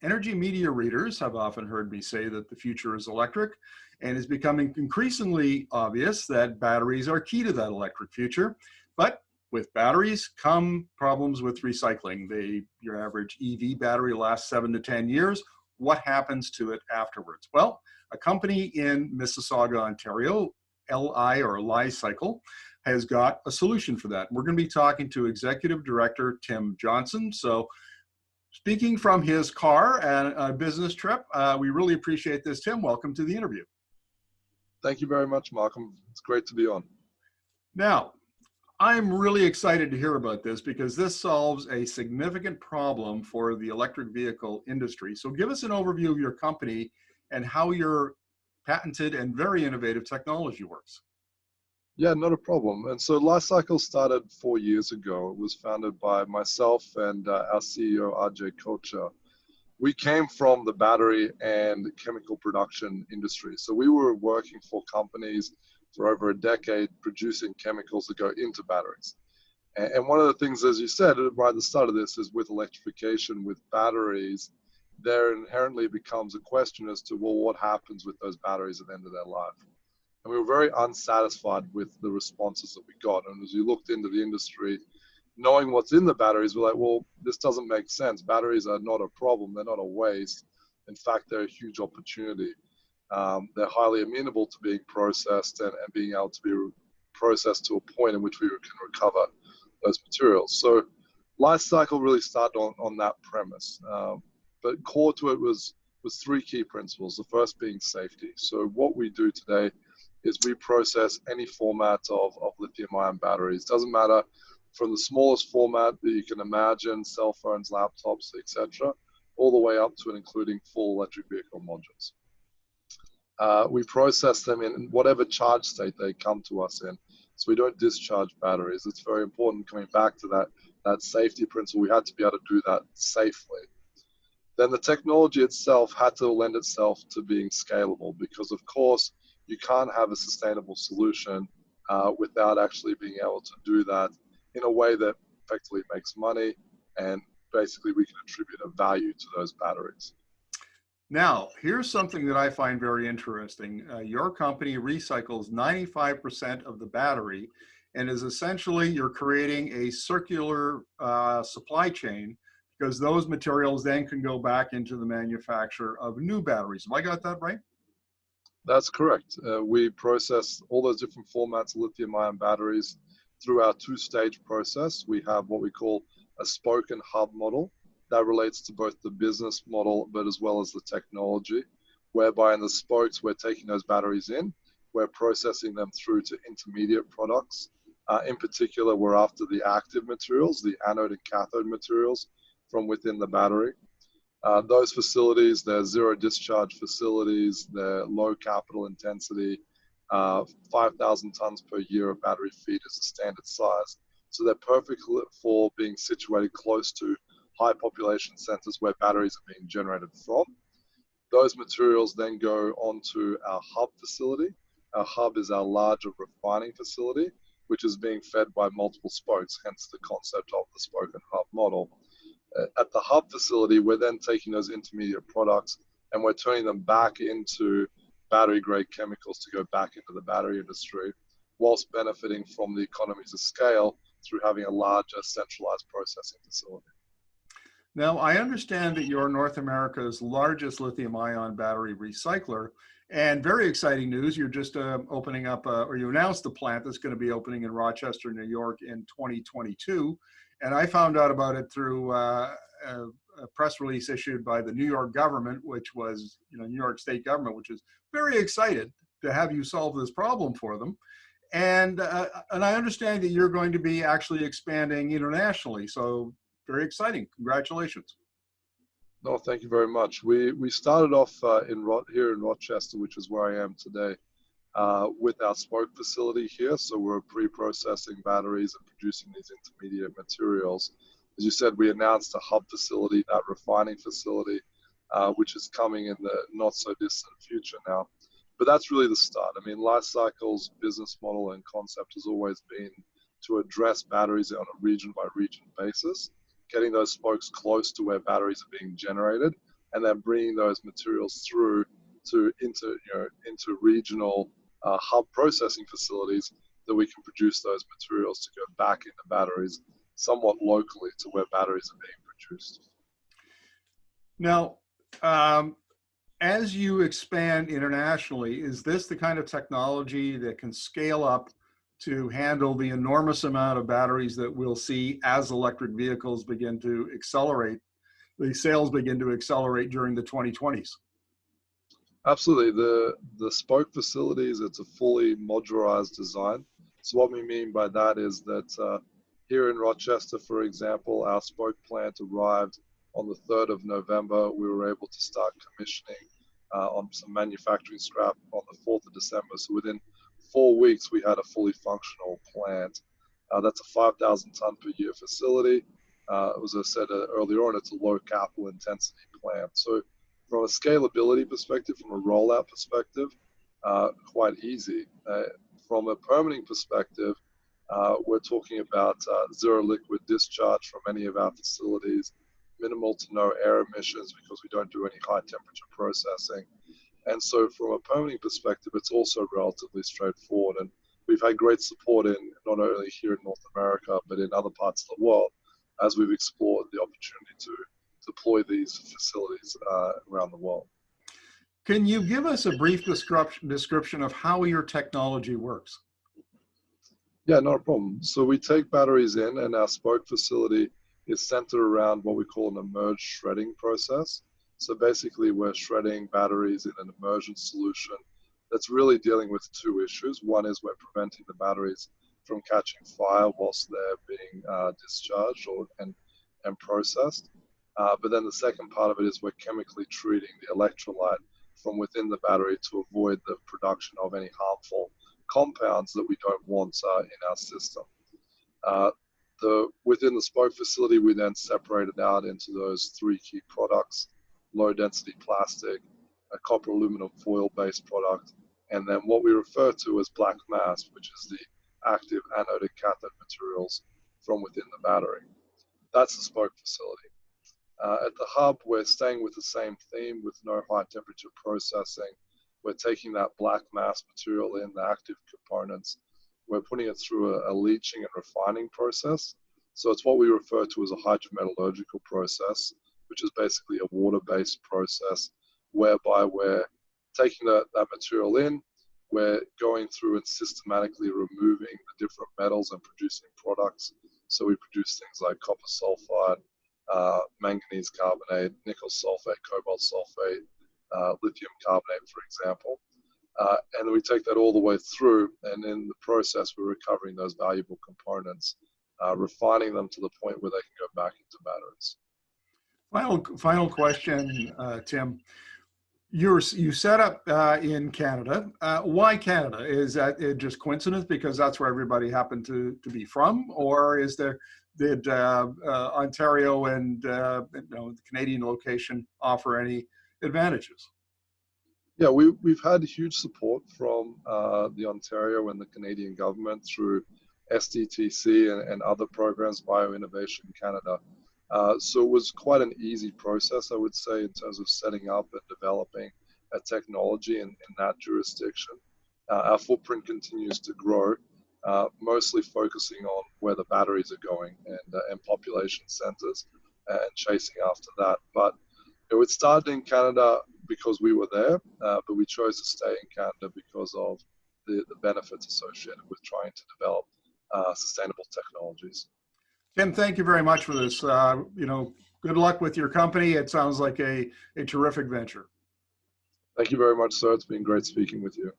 Energy media readers have often heard me say that the future is electric, and it's becoming increasingly obvious that batteries are key to that electric future. But with batteries come problems with recycling. Your average EV battery lasts 7 to 10 years. What happens to it afterwards? Well, a company in Mississauga, Ontario, Li Cycle, has got a solution for that. We're going to be talking to Executive Director Tim Johnston. So speaking from his car and a business trip, we really appreciate this. Tim, welcome to the interview. Thank you very much, Markham. It's great to be on. Now, I'm really excited to hear about this because this solves a significant problem for the electric vehicle industry. So give us an overview of your company and how your patented and very innovative technology works. Yeah, not a problem. And so Li-Cycle started 4 years ago. It was founded by myself and our CEO, RJ Kocher. We came from the battery and chemical production industry. So we were working for companies for over a decade producing chemicals that go into batteries. And one of the things, as you said, right at the start of this, is with electrification, with batteries, there inherently becomes a question as to, well, what happens with those batteries at the end of their life? And we were very unsatisfied with the responses that we got. And as we looked into the industry, knowing what's in the batteries, we're like, well, this doesn't make sense. Batteries are not a problem. They're not a waste. In fact, they're a huge opportunity. They're highly amenable to being processed and being able to be processed to a point in which we can recover those materials. So Li-Cycle really started on that premise. But core to it was 3 key principles. The first being safety. So what we do today is we process any format of lithium-ion batteries. Doesn't matter from the smallest format that you can imagine, cell phones, laptops, etc., all the way up to and including full electric vehicle modules. We process them in whatever charge state they come to us in. So we don't discharge batteries. It's very important, coming back to that safety principle. We had to be able to do that safely. Then the technology itself had to lend itself to being scalable, because of course you can't have a sustainable solution without actually being able to do that in a way that effectively makes money, and basically we can attribute a value to those batteries. Now, here's something that I find very interesting. Your company recycles 95% of the battery, and is essentially, you're creating a circular supply chain, because those materials then can go back into the manufacture of new batteries. Have I got that right? That's correct. We process all those different formats of lithium-ion batteries through our 2-stage process. We have what we call a spoke and hub model. That relates to both the business model, but as well as the technology, whereby in the spokes, we're taking those batteries in, we're processing them through to intermediate products. In particular, we're after the active materials, the anode and cathode materials from within the battery. Those facilities, they're zero discharge facilities, they're low capital intensity, 5,000 tons per year of battery feed is the standard size. So they're perfect for being situated close to high population centers where batteries are being generated from. Those materials then go onto our hub facility. Our hub is our larger refining facility, which is being fed by multiple spokes, hence the concept of the spoke and hub model. At the hub facility, we're then taking those intermediate products and we're turning them back into battery grade chemicals to go back into the battery industry, whilst benefiting from the economies of scale through having a larger centralized processing facility. Now, I understand that you're North America's largest lithium-ion battery recycler, and very exciting news, you're just opening up, or you announced the plant that's going to be opening in Rochester, New York in 2022, and I found out about it through a press release issued by the New York government, which was, New York State government, which is very excited to have you solve this problem for them. And I understand that you're going to be actually expanding internationally, so very exciting. Congratulations. No, thank you very much. We started off here in Rochester, which is where I am today, with our spoke facility here. So we're pre-processing batteries and producing these intermediate materials. As you said, we announced a hub facility, that refining facility, which is coming in the not so distant future now. But that's really the start. I mean, Li-Cycle's business model and concept has always been to address batteries on a region by region basis, getting those spokes close to where batteries are being generated, and then bringing those materials through to into regional hub processing facilities that we can produce those materials to go back into batteries somewhat locally to where batteries are being produced. Now, as you expand internationally, is this the kind of technology that can scale up to handle the enormous amount of batteries that we'll see as electric vehicles begin to accelerate, the sales begin to accelerate during the 2020s? Absolutely. The spoke facilities, it's a fully modularized design. So what we mean by that is that here in Rochester, for example, our spoke plant arrived on the 3rd of November. We were able to start commissioning on some manufacturing scrap on the 4th of December. So within 4 weeks, we had a fully functional plant. That's a 5,000 ton per year facility. As I said earlier on, it's a low capital intensity plant. So from a scalability perspective, from a rollout perspective, quite easy. From a permitting perspective, we're talking about zero liquid discharge from any of our facilities, minimal to no air emissions because we don't do any high temperature processing. And so from a permitting perspective, it's also relatively straightforward. And we've had great support in not only here in North America, but in other parts of the world as we've explored the opportunity to deploy these facilities around the world. Can you give us a brief description of how your technology works? Yeah, not a problem. So we take batteries in, and our spoke facility is centered around what we call an immersion shredding process. So basically, we're shredding batteries in an immersion solution that's really dealing with two issues. One is we're preventing the batteries from catching fire whilst they're being discharged and processed. But then the second part of it is we're chemically treating the electrolyte from within the battery to avoid the production of any harmful compounds that we don't want in our system. Within the spoke facility, we then separated out into those three key products: low density plastic, a copper aluminum foil based product, and then what we refer to as black mass, which is the active anodic cathode materials from within the battery. That's the spoke facility. At the hub, we're staying with the same theme with no high temperature processing. We're taking that black mass material in, the active components, we're putting it through a leaching and refining process. So it's what we refer to as a hydrometallurgical process, which is basically a water-based process whereby we're taking that material in, we're going through and systematically removing the different metals and producing products. So we produce things like copper sulfide, manganese carbonate, nickel sulfate, cobalt sulfate, lithium carbonate, for example. And then we take that all the way through, and in the process, we're recovering those valuable components, refining them to the point where they can go back into batteries. Final question, Tim. You set up in Canada. Why Canada? Is that just coincidence because that's where everybody happened to be from, or did Ontario and the Canadian location offer any advantages? Yeah, we've had huge support from the Ontario and the Canadian government through SDTC and other programs, Bioinnovation Canada. So it was quite an easy process, I would say, in terms of setting up and developing a technology in that jurisdiction. Our footprint continues to grow, mostly focusing on where the batteries are going and population centers and chasing after that. But it started in Canada because we were there, but we chose to stay in Canada because of the benefits associated with trying to develop sustainable technologies. Tim, thank you very much for this. Good luck with your company. It sounds like a terrific venture. Thank you very much, sir. It's been great speaking with you.